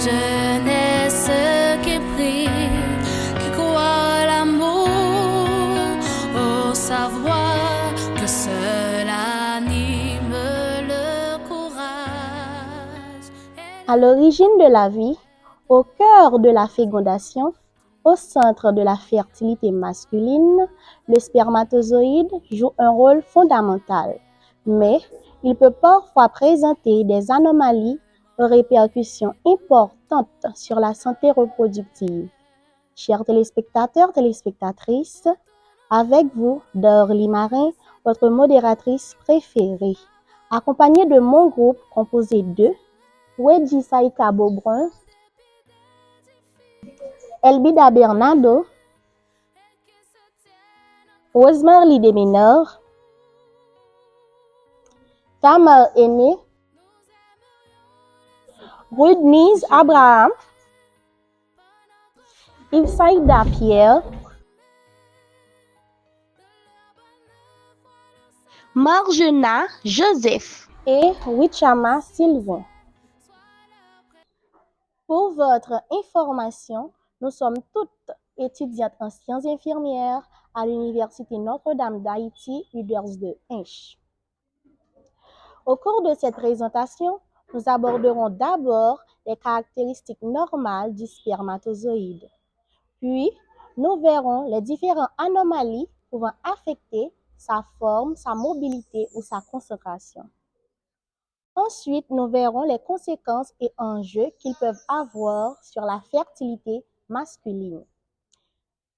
jeunesse qui prie, qui croit à l'amour, au savoir que seul anime le courage. À l'origine de la vie, au cœur de la fécondation, au centre de la fertilité masculine, le spermatozoïde joue un rôle fondamental, mais il peut parfois présenter des anomalies aux répercussions importantes sur la santé reproductive. Chers téléspectateurs, téléspectatrices, avec vous, Dorly Marin, votre modératrice préférée, accompagnée de mon groupe composé de Wedji Saïka Beaubrun, Elbida Bernardo, Rosemary Desménor, Tamar Aîné, Rudnise Abraham, Yves-Saïda Pierre, Marjena Joseph et Wichama Sylvain. Pour votre information, nous sommes toutes étudiantes en sciences infirmières à l'Université Notre-Dame d'Haïti, UDERS de Hinche. Au cours de cette présentation, nous aborderons d'abord les caractéristiques normales du spermatozoïde. Puis, nous verrons les différentes anomalies pouvant affecter sa forme, sa mobilité ou sa concentration. Ensuite, nous verrons les conséquences et enjeux qu'ils peuvent avoir sur la fertilité masculine,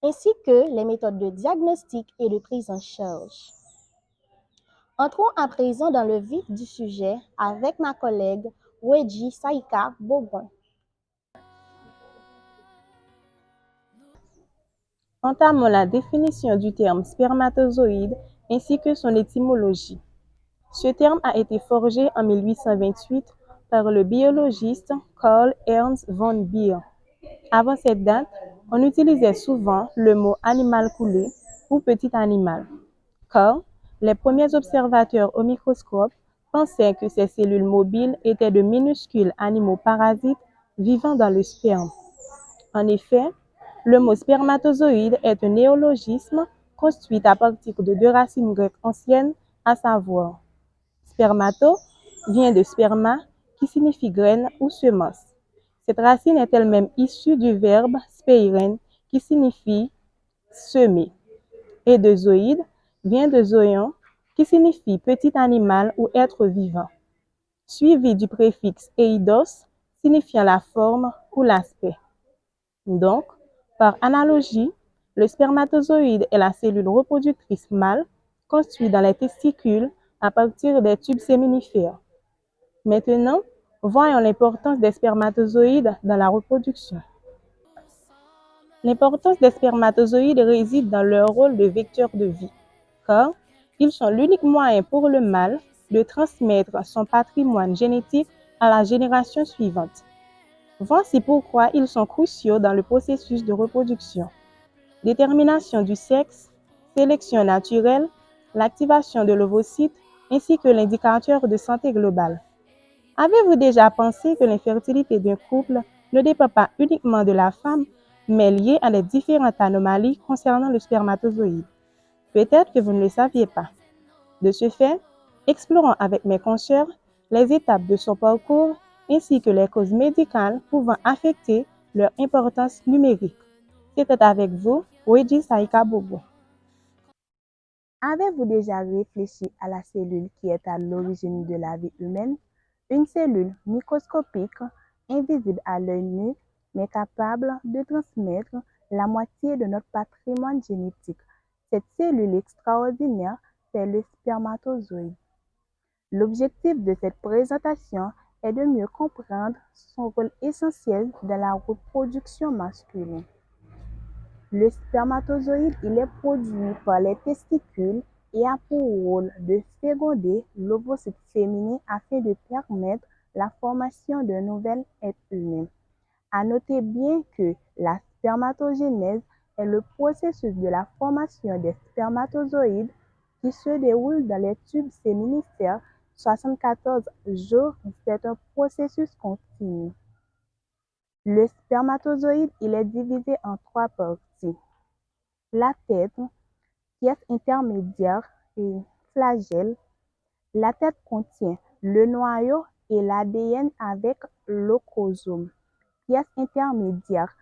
ainsi que les méthodes de diagnostic et de prise en charge. Entrons à présent dans le vif du sujet avec ma collègue Wedji Saïka Beaubrun. Entamons la définition du terme spermatozoïde ainsi que son étymologie. Ce terme a été forgé en 1828 par le biologiste Karl Ernst von Baer. Avant cette date, on utilisait souvent le mot animal coulé ou petit animal, car les premiers observateurs au microscope pensaient que ces cellules mobiles étaient de minuscules animaux parasites vivant dans le sperme. En effet, le mot spermatozoïde est un néologisme construit à partir de deux racines grecques anciennes, à savoir spermato vient de sperma qui signifie graine ou semence. Cette racine est elle-même issue du verbe speiren qui signifie semer et de zoïde vient de zoion qui signifie petit animal ou être vivant, suivi du préfixe eidos signifiant la forme ou l'aspect. Donc, par analogie, le spermatozoïde est la cellule reproductrice mâle construite dans les testicules à partir des tubes séminifères. Maintenant, voyons l'importance des spermatozoïdes dans la reproduction. L'importance des spermatozoïdes réside dans leur rôle de vecteur de vie, car ils sont l'unique moyen pour le mâle de transmettre son patrimoine génétique à la génération suivante. Voici pourquoi ils sont cruciaux dans le processus de reproduction. Détermination du sexe, sélection naturelle, l'activation de l'ovocyte, ainsi que l'indicateur de santé globale. Avez-vous déjà pensé que l'infertilité d'un couple ne dépend pas uniquement de la femme, mais liée à des différentes anomalies concernant le spermatozoïde? Peut-être que vous ne le saviez pas. De ce fait, explorons avec mes consoeurs les étapes de son parcours ainsi que les causes médicales pouvant affecter leur importance numérique. C'était avec vous, Wedji Saïka Bobo. Avez-vous déjà réfléchi à la cellule qui est à l'origine de la vie humaine? Une cellule microscopique, invisible à l'œil nu, mais capable de transmettre la moitié de notre patrimoine génétique. Cette cellule extraordinaire, c'est le spermatozoïde. L'objectif de cette présentation est de mieux comprendre son rôle essentiel dans la reproduction masculine. Le spermatozoïde, il est produit par les testicules et a pour rôle de féconder l'ovocyte féminin afin de permettre la formation d'un nouvel être humain. À noter bien que la spermatogénèse est le processus de la formation des spermatozoïdes qui se déroule dans les tubes séminifères 74 jours. C'est un processus continu. Le spermatozoïde, il est divisé en trois parties. La tête, pièce intermédiaire et flagelle. La tête contient le noyau et l'ADN avec l'ochrosome. Pièce intermédiaire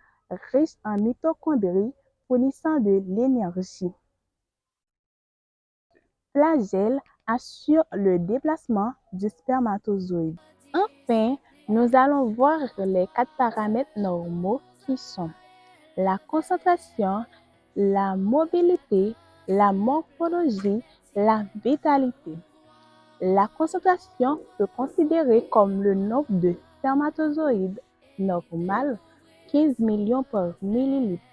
riche en mitochondries fournissant de l'énergie. Flagelle assure le déplacement du spermatozoïde. Enfin, nous allons voir les quatre paramètres normaux qui sont la concentration, la mobilité, la morphologie, la vitalité. La concentration peut considérer comme le nombre de spermatozoïdes normal, 15 millions par millilitre.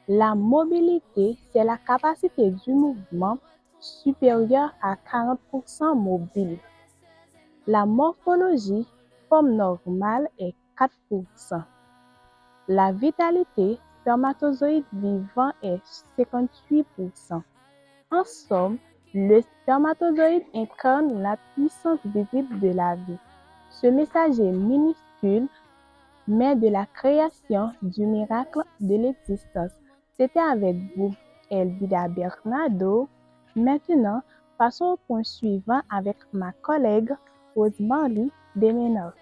La mobilité, c'est la capacité du mouvement supérieure à 40% mobile. La morphologie, forme normale est 4%. La vitalité, spermatozoïde vivant est 58%. En somme, le spermatozoïde incarne la puissance visible de la vie. Ce messager minuscule, mais de la création du miracle de l'existence. C'était avec vous, Elvida Bernardo. Maintenant, passons au point suivant avec ma collègue Rosemary Deménor.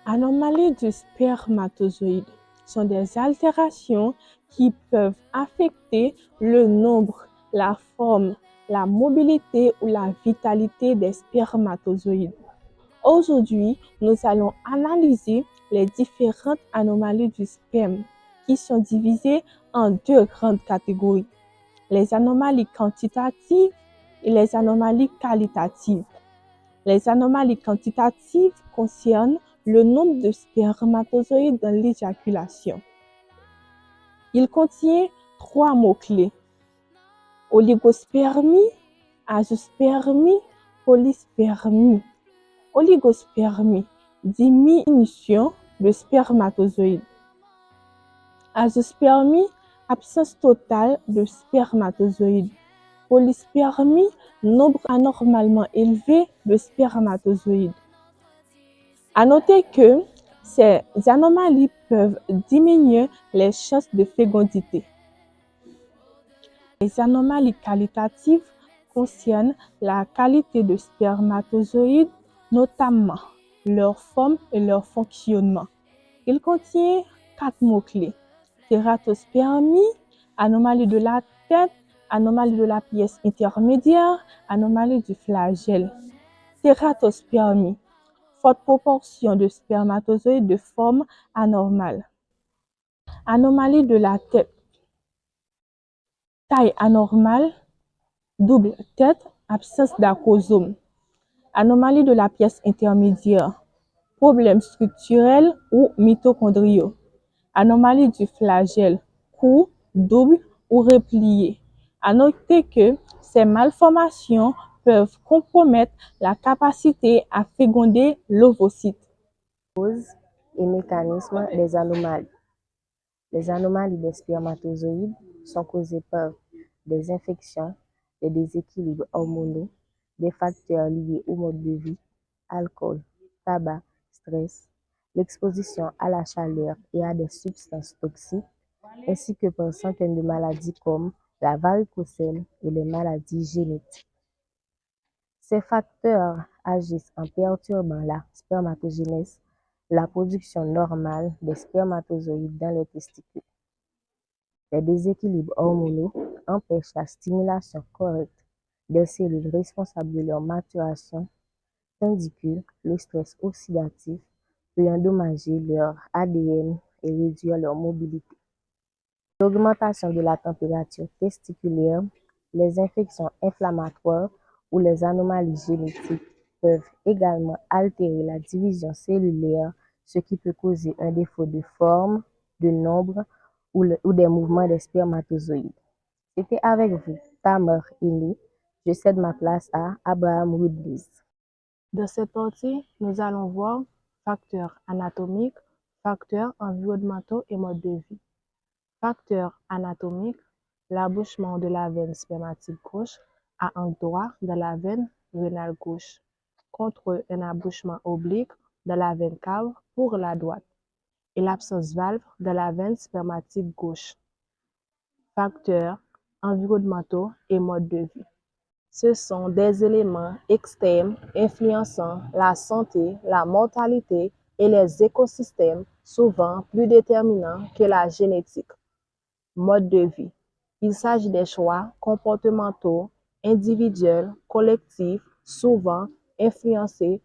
Anomalies du spermatozoïde sont des altérations qui peuvent affecter le nombre, la forme, la mobilité ou la vitalité des spermatozoïdes. Aujourd'hui, nous allons analyser les différentes anomalies du sperme qui sont divisées en deux grandes catégories, les anomalies quantitatives et les anomalies qualitatives. Les anomalies quantitatives concernent le nombre de spermatozoïdes dans l'éjaculation. Il contient trois mots-clés: oligospermie, azoospermie, polyspermie. Oligospermie, diminution de spermatozoïdes. Azoospermie, absence totale de spermatozoïdes. Polyspermie, nombre anormalement élevé de spermatozoïdes. À noter que ces anomalies peuvent diminuer les chances de fécondité. Les anomalies qualitatives concernent la qualité de spermatozoïdes, notamment leur forme et leur fonctionnement. Il contient quatre mots-clés: tératospermie, anomalie de la tête, anomalie de la pièce intermédiaire, anomalie du flagelle. Tératospermie, forte proportion de spermatozoïdes de forme anormale. Anomalie de la tête, taille anormale, double tête, absence d'acrosome. Anomalie de la pièce intermédiaire, problèmes structurels ou mitochondriaux. Anomalie du flagelle, court, double ou replié. À noter que ces malformations peuvent compromettre la capacité à féconder l'ovocyte. Causes et mécanismes des anomalies. Les anomalies des spermatozoïdes sont causées par des infections, des déséquilibres hormonaux, des facteurs liés au mode de vie, alcool, tabac, stress, l'exposition à la chaleur et à des substances toxiques, ainsi que par centaines de maladies comme la varicocèle et les maladies génétiques. Ces facteurs agissent en perturbant la spermatogénèse, la production normale des spermatozoïdes dans les testicules. Les déséquilibres hormonaux empêchent la stimulation correcte des cellules responsables de leur maturation, tandis que le stress oxydatif peut endommager leur ADN et réduire leur mobilité. L'augmentation de la température testiculaire, les infections inflammatoires ou les anomalies génétiques peuvent également altérer la division cellulaire, ce qui peut causer un défaut de forme, de nombre ou des mouvements des spermatozoïdes. C'était avec vous, Tamer Eni. Je cède ma place à Abraham Woodley. Dans cette partie, nous allons voir facteurs anatomiques, facteurs environnementaux et modes de vie. Facteurs anatomiques, l'abouchement de la veine spermatique gauche à un droit dans la veine rénale gauche, contre un abouchement oblique dans la veine cave pour la droite. et l'absence valve dans la veine spermatique gauche. Facteurs environnementaux et mode de vie. Ce sont des éléments externes influençant la santé, la mortalité et les écosystèmes, souvent plus déterminants que la génétique. Mode de vie. Il s'agit des choix comportementaux, individuels, collectifs, souvent influencés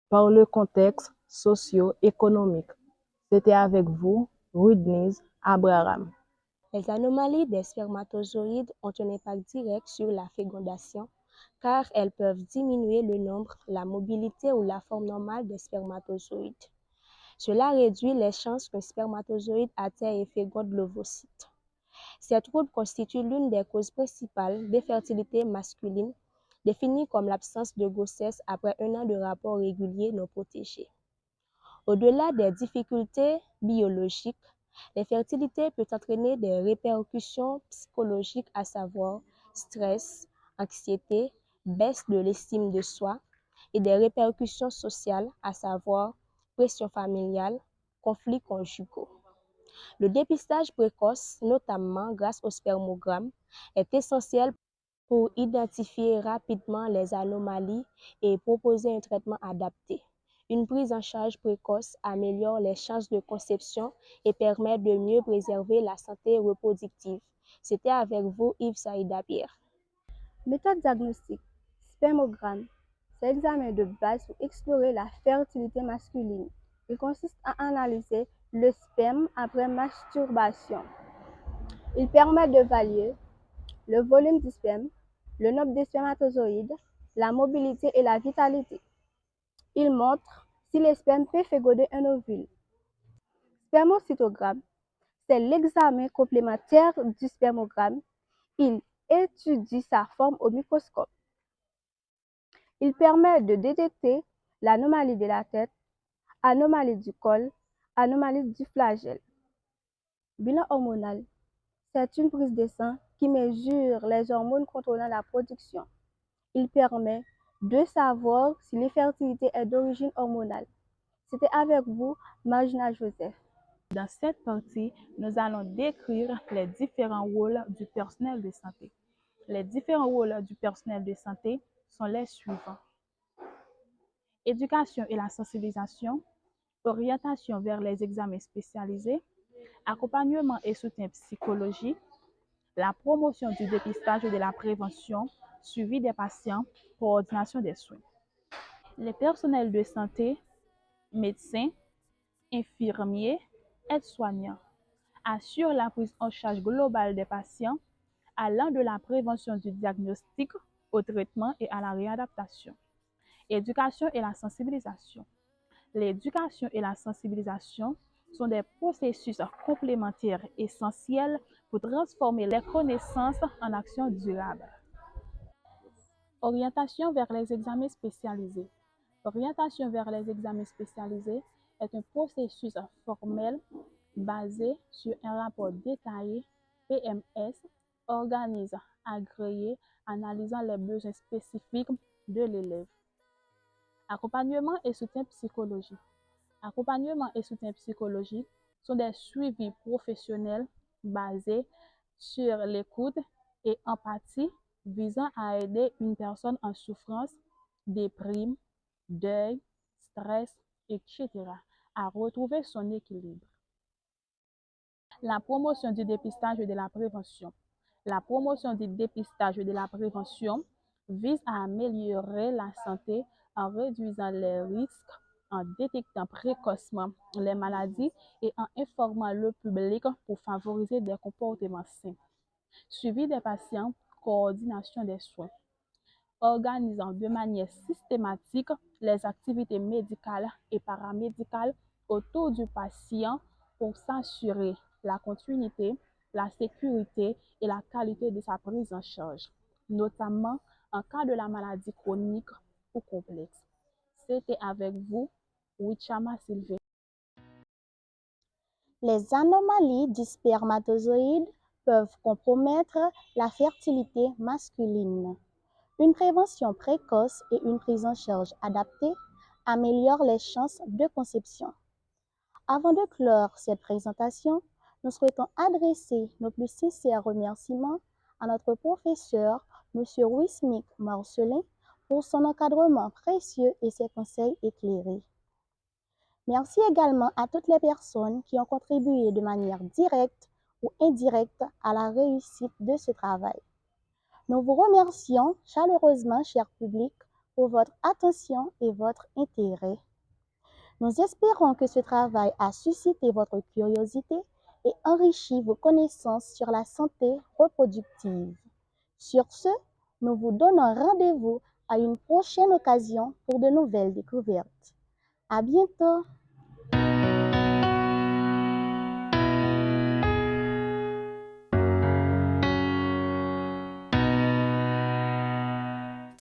par le contexte socio-économique. C'était avec vous, Whitney Abraham. Les anomalies des spermatozoïdes ont un impact direct sur la fécondation car elles peuvent diminuer le nombre, la mobilité ou la forme normale des spermatozoïdes. Cela réduit les chances qu'un spermatozoïde atteigne et féconde l'ovocyte. Cette route constitue l'une des causes principales d'infertilité masculine, définie comme l'absence de grossesse après 1 an de rapports réguliers non protégés. Au-delà des difficultés biologiques, l'infertilité peut entraîner des répercussions psychologiques, à savoir stress, anxiété, baisse de l'estime de soi, et des répercussions sociales, à savoir pression familiale, conflits conjugaux. Le dépistage précoce, notamment grâce au spermogramme, est essentiel pour identifier rapidement les anomalies et proposer un traitement adapté. Une prise en charge précoce améliore les chances de conception et permet de mieux préserver la santé reproductive. C'était avec vous, Yves Saïda Pierre. Méthode diagnostique. Spermogramme. C'est l'examen de base pour explorer la fertilité masculine. Il consiste à analyser le sperme après masturbation. Il permet d'évaluer le volume du sperme, le nombre de spermatozoïdes, la mobilité et la vitalité. Il montre si le sperme peut féconder un ovule. Spermocytogramme, c'est l'examen complémentaire du spermogramme. Il étudie sa forme au microscope. Il permet de détecter l'anomalie de la tête, anomalie du col, anomalie du flagelle. Bilan hormonal, c'est une prise de sang qui mesure les hormones contrôlant la production. Il permet de savoir si l'infertilité est d'origine hormonale. C'était avec vous, Margina Joseph. Dans cette partie, nous allons décrire les différents rôles du personnel de santé. Les différents rôles du personnel de santé sont les suivants. Éducation et la sensibilisation, orientation vers les examens spécialisés, accompagnement et soutien psychologique, la promotion du dépistage et de la prévention, suivi des patients, coordination des soins. Les personnels de santé, médecins, infirmiers, aides-soignants, assurent la prise en charge globale des patients, allant de la prévention du diagnostic au traitement et à la réadaptation. Éducation et la sensibilisation. L'éducation et la sensibilisation sont des processus complémentaires essentiels pour transformer les connaissances en actions durables. Orientation vers les examens spécialisés. L'orientation vers les examens spécialisés est un processus formel basé sur un rapport détaillé PMS, organisé, agréé, analysant les besoins spécifiques de l'élève. Accompagnement et soutien psychologique. Accompagnement et soutien psychologique sont des suivis professionnels basés sur l'écoute et empathie visant à aider une personne en souffrance, déprime, deuil, stress, etc. à retrouver son équilibre. La promotion du dépistage et de la prévention. La promotion du dépistage et de la prévention vise à améliorer la santé en réduisant les risques, en détectant précocement les maladies et en informant le public pour favoriser des comportements sains. Suivi des patients, coordination des soins. Organisant de manière systématique les activités médicales et paramédicales autour du patient pour s'assurer la continuité, la sécurité et la qualité de sa prise en charge, notamment en cas de la maladie chronique ou complexe. C'était avec vous, Wichama Sylvain. Les anomalies du spermatozoïde peuvent compromettre la fertilité masculine. Une prévention précoce et une prise en charge adaptée améliorent les chances de conception. Avant de clore cette présentation, nous souhaitons adresser nos plus sincères remerciements à notre professeur, M. Wismik Marcelin, pour son encadrement précieux et ses conseils éclairés. Merci également à toutes les personnes qui ont contribué de manière directe ou indirecte à la réussite de ce travail. Nous vous remercions chaleureusement, cher public, pour votre attention et votre intérêt. Nous espérons que ce travail a suscité votre curiosité et enrichi vos connaissances sur la santé reproductive. Sur ce, nous vous donnons rendez-vous à une prochaine occasion pour de nouvelles découvertes. À bientôt!